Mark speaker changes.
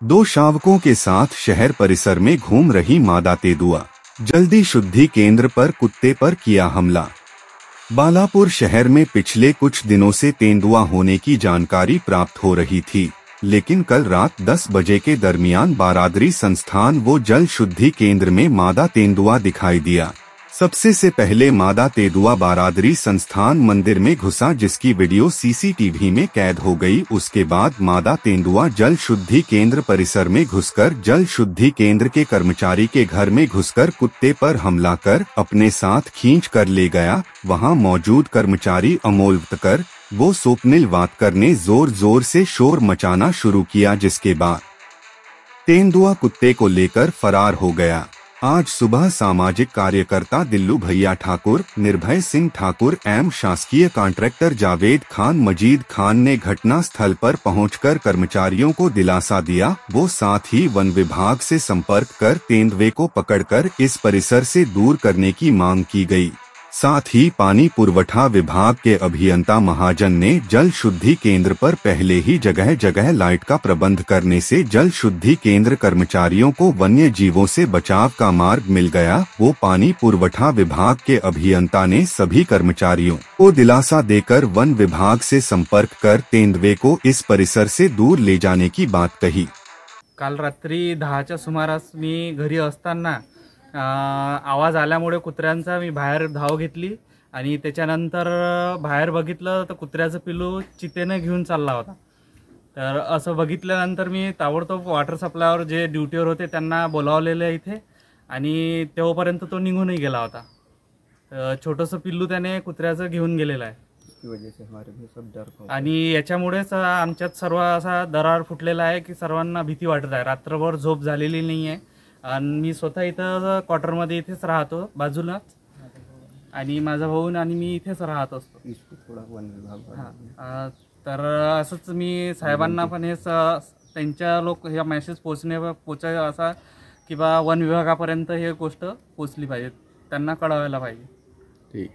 Speaker 1: दो शावकों के साथ शहर परिसर में घूम रही मादा तेंदुआ। जल्दी शुद्धि केंद्र पर कुत्ते पर किया हमला। बालापुर शहर में पिछले कुछ दिनों से तेंदुआ होने की जानकारी प्राप्त हो रही थी, लेकिन कल रात 10 बजे के दरमियान बारादरी संस्थान वो जल शुद्धि केंद्र में मादा तेंदुआ दिखाई दिया। सबसे से पहले मादा तेंदुआ बारादरी संस्थान मंदिर में घुसा, जिसकी वीडियो सीसीटीवी में कैद हो गई। उसके बाद मादा तेंदुआ जल शुद्धि केंद्र परिसर में घुसकर जल शुद्धि केंद्र के कर्मचारी के घर में घुसकर कुत्ते पर हमला कर अपने साथ खींच कर ले गया। वहां मौजूद कर्मचारी अमोल वतकर वो स्वप्निल वातकर ने जोर जोर से शोर मचाना शुरू किया, जिसके बाद तेंदुआ कुत्ते को लेकर फरार हो गया। आज सुबह सामाजिक कार्यकर्ता दिल्लू भैया ठाकुर, निर्भय सिंह ठाकुर एवं शासकीय कॉन्ट्रैक्टर जावेद खान मजीद खान ने घटना स्थल पर पहुंचकर कर्मचारियों को दिलासा दिया। वो साथ ही वन विभाग से संपर्क कर तेंदुए को पकड़कर इस परिसर से दूर करने की मांग की गई। साथ ही पानी पुरवठा विभाग के अभियंता महाजन ने जल शुद्धि केंद्र पर पहले ही जगह जगह लाइट का प्रबंध करने से जल शुद्धि केंद्र कर्मचारियों को वन्य जीवों से बचाव का मार्ग मिल गया। वो पानी पुरवठा विभाग के अभियंता ने सभी कर्मचारियों को दिलासा देकर वन विभाग से संपर्क कर तेंदुए को इस परिसर से दूर ले जाने की बात कही।
Speaker 2: काल रात्री 10च्या सुमारास मी घरी असताना आवाज आल्यामुळे कुत्र्यांचा मी बाहेर धाव घेतली आणि त्याच्यानंतर बाहेर बघितलं तर कुत्र्याचं पिल्लू चितेने घेऊन चालला होता। तर असं बघितल्यानंतर मी ताबडतोब वॉटर सप्लायवर जे ड्युटीवर होते त्यांना बोलावलेलं इथे आणि तेव्हापर्यंत तो निघूनही गेला होता। छोटंसं पिल्लू त्याने कुत्र्याचं घेऊन गेलेलं आहे आणि याच्यामुळेच आमच्यात सर्व असा दरार फुटलेला आहे की सर्वांना भीती वाटत आहे। रात्रभर झोप झालेली नाही आहे आणि मी स्वतः इथं क्वार्टरमध्ये इथेच राहतो बाजूलाच आणि माझा भाऊ आणि मी इथेच राहत असतो। तर असंच मी साहेबांना पण हे त्यांच्या लोक हे मेसेज पोचाय असा की बा वन विभागापर्यंत हे गोष्ट पोचली पाहिजे, त्यांना कळवायला पाहिजे।
Speaker 1: ठीक।